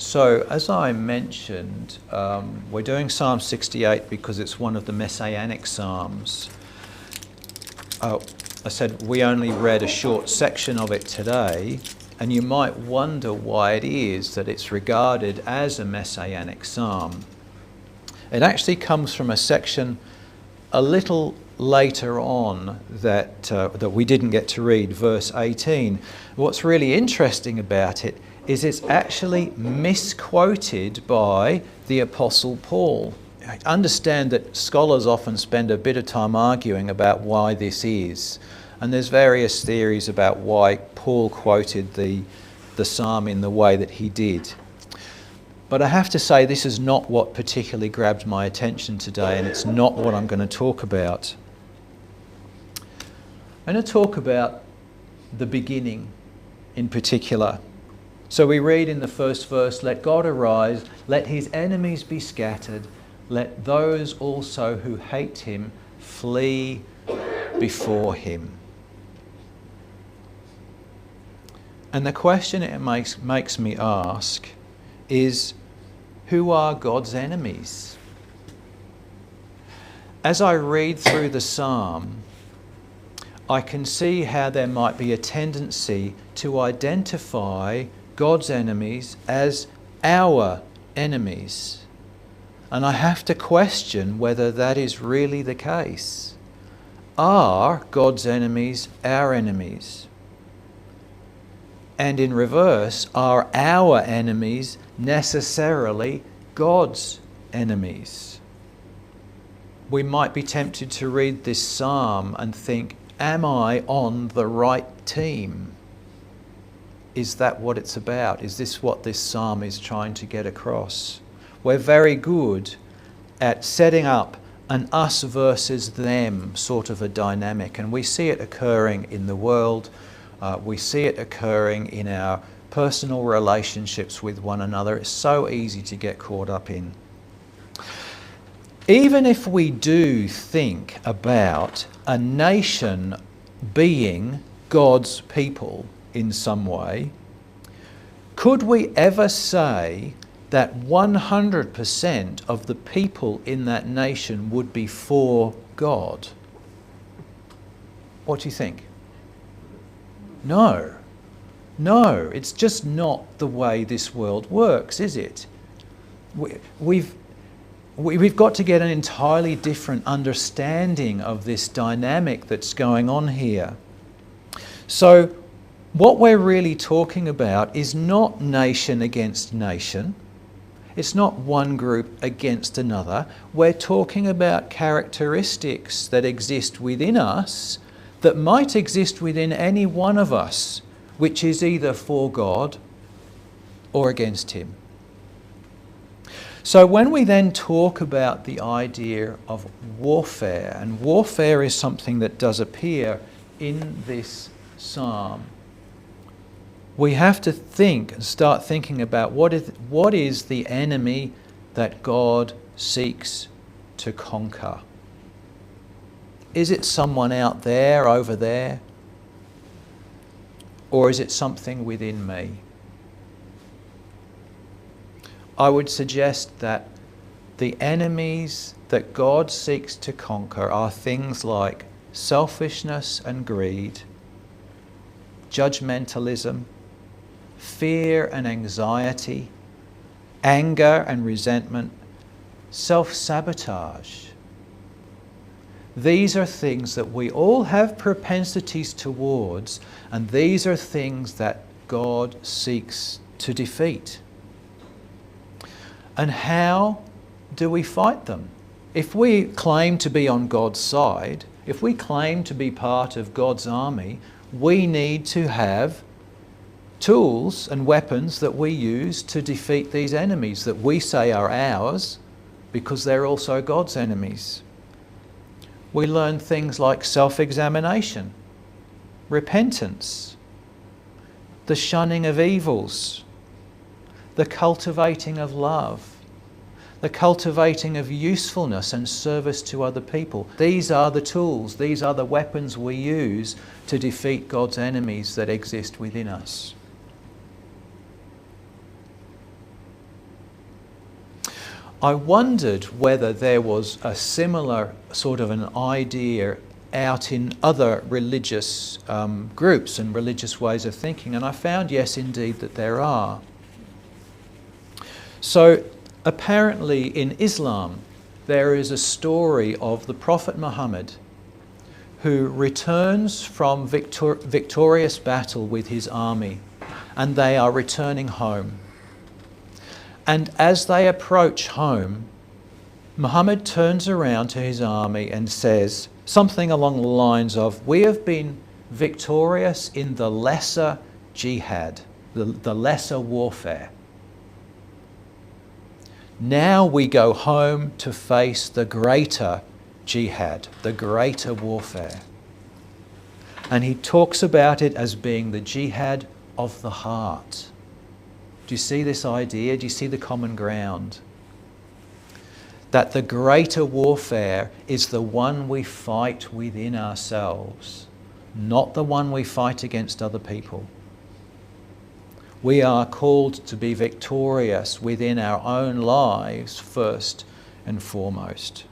So, as I mentioned, we're doing Psalm 68 because it's one of the Messianic Psalms. I said we only read a short section of it today, and you might wonder why it is that it's regarded as a Messianic Psalm. It actually comes from a section a little later on that we didn't get to read, verse 18. What's really interesting about it is it's actually misquoted by the Apostle Paul. I understand that scholars often spend a bit of time arguing about why this is, and there's various theories about why Paul quoted the psalm in the way that he did. But I have to say this is not what particularly grabbed my attention today, and it's not what I'm going to talk about. I'm going to talk about the beginning in particular. So we read in the first verse, "Let God arise, let his enemies be scattered, let those also who hate him flee before him." And the question it makes me ask is, who are God's enemies? As I read through the psalm, I can see how there might be a tendency to identify God's enemies as our enemies. And I have to question whether that is really the case. Are God's enemies our enemies? And in reverse, are our enemies necessarily God's enemies? We might be tempted to read this psalm and think, am I on the right team? Is that what it's about? Is this what this psalm is trying to get across? We're very good at setting up an us versus them sort of a dynamic, and we see it occurring in the world. We see it occurring in our personal relationships with one another. It's so easy to get caught up in. Even if we do think about a nation being God's people in some way, could we ever say that 100% of the people in that nation would be for God? What do you think? No, it's just not the way this world works, is it? We've got to get an entirely different understanding of this dynamic that's going on here. So what we're really talking about is not nation against nation. It's not one group against another. We're talking about characteristics that exist within us that might exist within any one of us, which is either for God or against him. So when we then talk about the idea of warfare, and warfare is something that does appear in this psalm, we have to start thinking about what is the enemy that God seeks to conquer. Is it someone out there, over there? Or is it something within me? I would suggest that the enemies that God seeks to conquer are things like selfishness and greed, judgmentalism, fear and anxiety, anger and resentment, self-sabotage. These are things that we all have propensities towards, and these are things that God seeks to defeat. And how do we fight them? If we claim to be on God's side, if we claim to be part of God's army, we need to have tools and weapons that we use to defeat these enemies that we say are ours, because they're also God's enemies. We learn things like self-examination, repentance, the shunning of evils, the cultivating of love, the cultivating of usefulness and service to other people. These are the tools, these are the weapons we use to defeat God's enemies that exist within us. I wondered whether there was a similar sort of an idea out in other religious groups and religious ways of thinking, and I found, yes, indeed, that there are. So apparently in Islam, there is a story of the Prophet Muhammad who returns from victorious battle with his army, and they are returning home. And as they approach home, Muhammad turns around to his army and says something along the lines of, "We have been victorious in the lesser jihad, the lesser warfare. Now we go home to face the greater jihad, the greater warfare." And he talks about it as being the jihad of the heart. Do you see this idea? Do you see the common ground? That the greater warfare is the one we fight within ourselves, not the one we fight against other people. We are called to be victorious within our own lives first and foremost.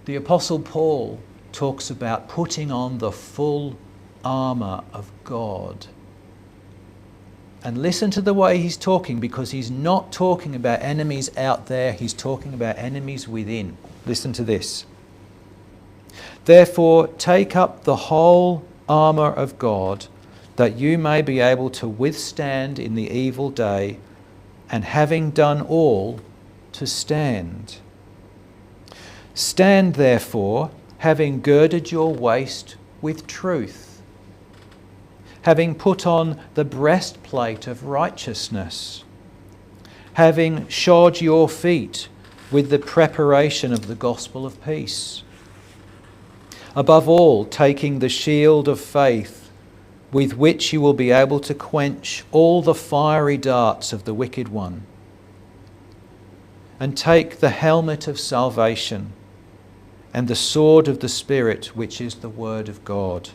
The Apostle Paul talks about putting on the full armour of God. And listen to the way he's talking, because he's not talking about enemies out there, he's talking about enemies within. Listen to this. "Therefore, take up the whole armour of God, that you may be able to withstand in the evil day, and having done all, to stand. Stand therefore, having girded your waist with truth, having put on the breastplate of righteousness, having shod your feet with the preparation of the gospel of peace. Above all, taking the shield of faith, with which you will be able to quench all the fiery darts of the wicked one. And take the helmet of salvation and the sword of the Spirit, which is the word of God."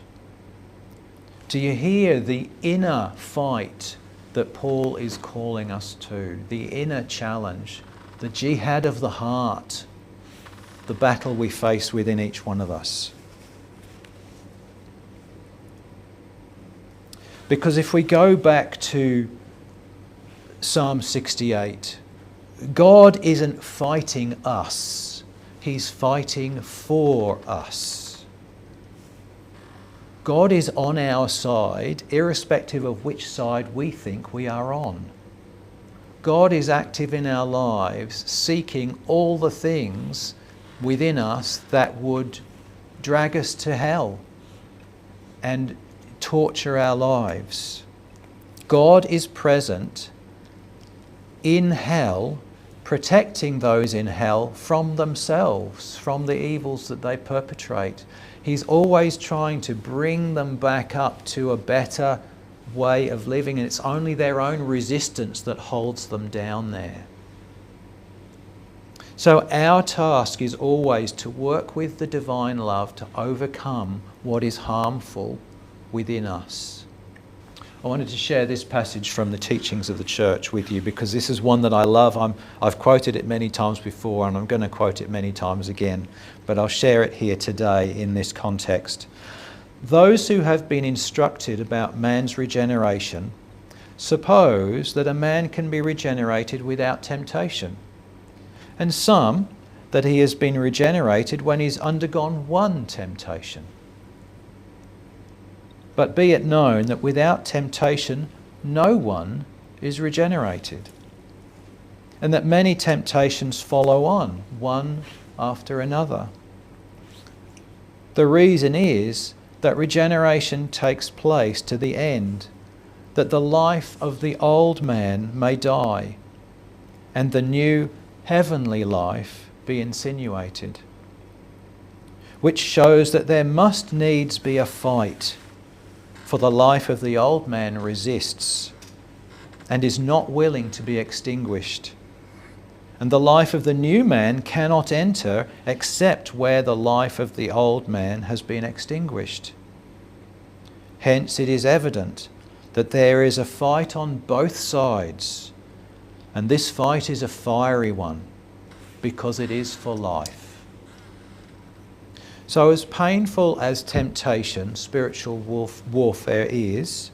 Do you hear the inner fight that Paul is calling us to? The inner challenge, the jihad of the heart, the battle we face within each one of us. Because if we go back to Psalm 68, God isn't fighting us, He's fighting for us. God is on our side, irrespective of which side we think we are on. God is active in our lives, seeking all the things within us that would drag us to hell and torture our lives. God is present in hell, protecting those in hell from themselves, from the evils that they perpetrate. He's always trying to bring them back up to a better way of living, and it's only their own resistance that holds them down there. So our task is always to work with the divine love to overcome what is harmful within us. I wanted to share this passage from the teachings of the church with you, because this is one that I love. I've quoted it many times before, and I'm going to quote it many times again, but I'll share it here today in this context. "Those who have been instructed about man's regeneration suppose that a man can be regenerated without temptation, and some that he has been regenerated when he's undergone one temptation. But be it known that without temptation no one is regenerated, and that many temptations follow on, one after another. The reason is that regeneration takes place to the end that the life of the old man may die, and the new heavenly life be insinuated, which shows that there must needs be a fight, for the life of the old man resists and is not willing to be extinguished. And the life of the new man cannot enter except where the life of the old man has been extinguished. Hence it is evident that there is a fight on both sides, And this fight is a fiery one because it is for life. So as painful as temptation, spiritual warfare is,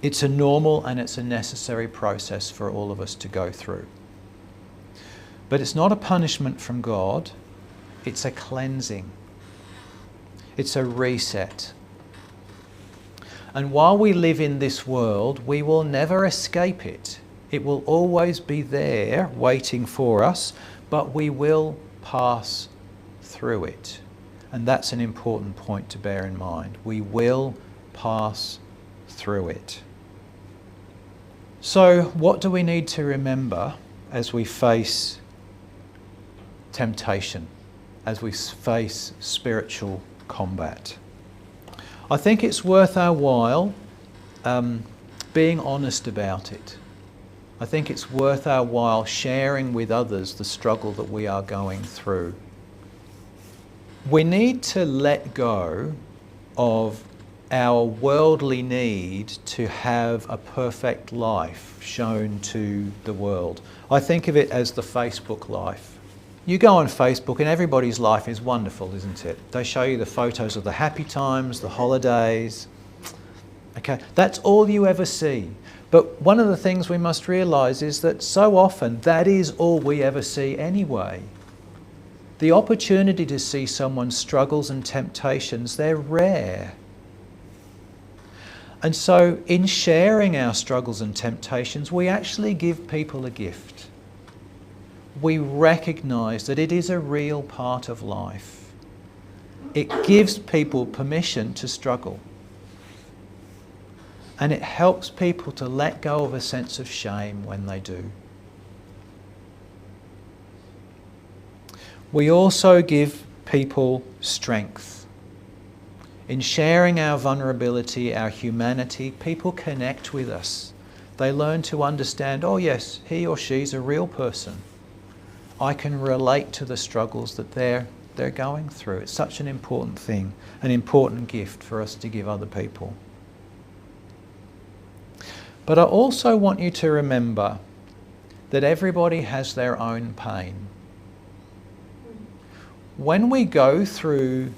it's a normal and it's a necessary process for all of us to go through. But it's not a punishment from God, it's a cleansing. It's a reset. And while we live in this world, we will never escape it. It will always be there waiting for us, but we will pass through it. And that's an important point to bear in mind. We will pass through it. So what do we need to remember as we face temptation, as we face spiritual combat? I think it's worth our while being honest about it. I think it's worth our while sharing with others the struggle that we are going through. We need to let go of our worldly need to have a perfect life shown to the world. I think of it as the Facebook life. You go on Facebook and everybody's life is wonderful, isn't it? They show you the photos of the happy times, the holidays. Okay, that's all you ever see. But one of the things we must realise is that so often that is all we ever see anyway. The opportunity to see someone's struggles and temptations, they're rare. And so in sharing our struggles and temptations, we actually give people a gift. We recognise that it is a real part of life. It gives people permission to struggle. And it helps people to let go of a sense of shame when they do. We also give people strength. In sharing our vulnerability, our humanity, people connect with us. They learn to understand, oh yes, he or she's a real person. I can relate to the struggles that they're going through. It's such an important thing, an important gift for us to give other people. But I also want you to remember that everybody has their own pain. When we go through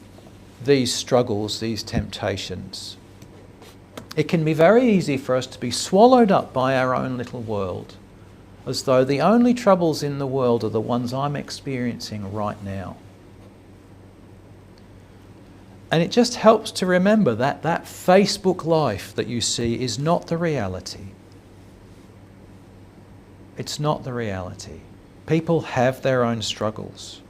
these struggles, these temptations, it can be very easy for us to be swallowed up by our own little world, as though the only troubles in the world are the ones I'm experiencing right now. And it just helps to remember that that Facebook life that you see is not the reality. It's not the reality. People have their own struggles.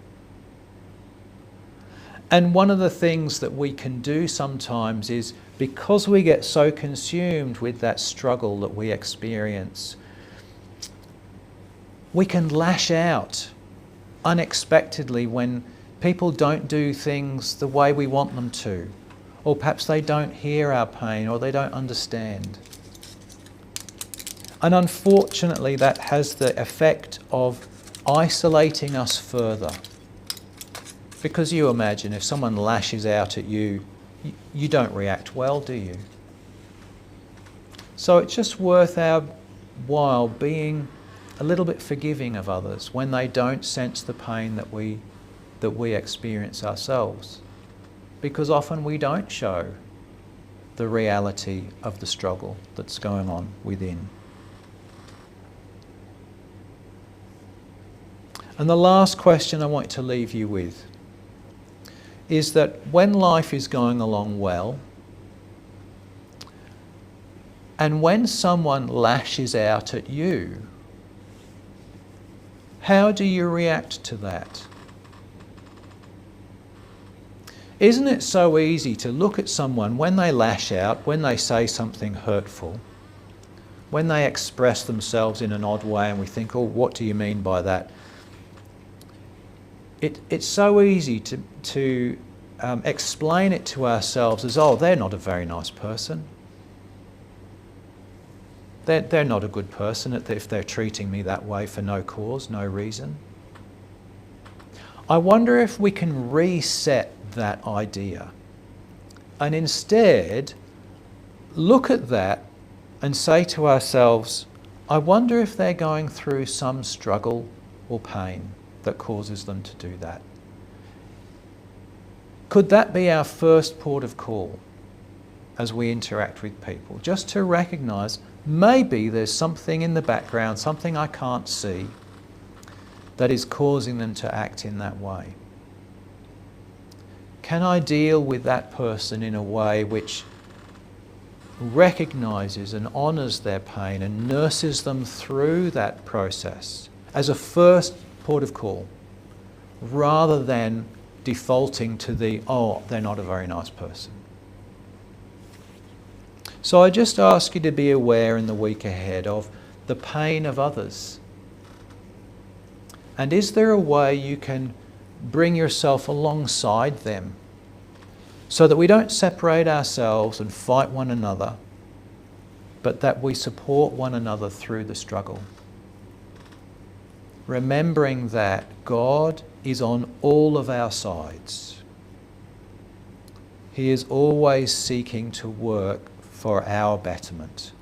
And one of the things that we can do sometimes is, because we get so consumed with that struggle that we experience, we can lash out unexpectedly when people don't do things the way we want them to, or perhaps they don't hear our pain, or they don't understand. And unfortunately, that has the effect of isolating us further. Because you imagine if someone lashes out at you, you don't react well, do you? So it's just worth our while being a little bit forgiving of others when they don't sense the pain that we experience ourselves. Because often we don't show the reality of the struggle that's going on within. And the last question I want to leave you with is that when life is going along well, and when someone lashes out at you, how do you react to that? Isn't it so easy to look at someone when they lash out, when they say something hurtful, when they express themselves in an odd way and we think, oh, what do you mean by that? It's so easy to explain it to ourselves as, oh, they're not a very nice person. They're not a good person if they're treating me that way for no cause, no reason. I wonder if we can reset that idea and instead look at that and say to ourselves, I wonder if they're going through some struggle or pain that causes them to do that. Could that be our first port of call as we interact with people? Just to recognise maybe there's something in the background, something I can't see, that is causing them to act in that way. Can I deal with that person in a way which recognises and honours their pain and nurses them through that process as a first port of call, rather than defaulting to oh, they're not a very nice person? So I just ask you to be aware in the week ahead of the pain of others. And is there a way you can bring yourself alongside them so that we don't separate ourselves and fight one another, but that we support one another through the struggle? Remembering that God is on all of our sides. He is always seeking to work for our betterment.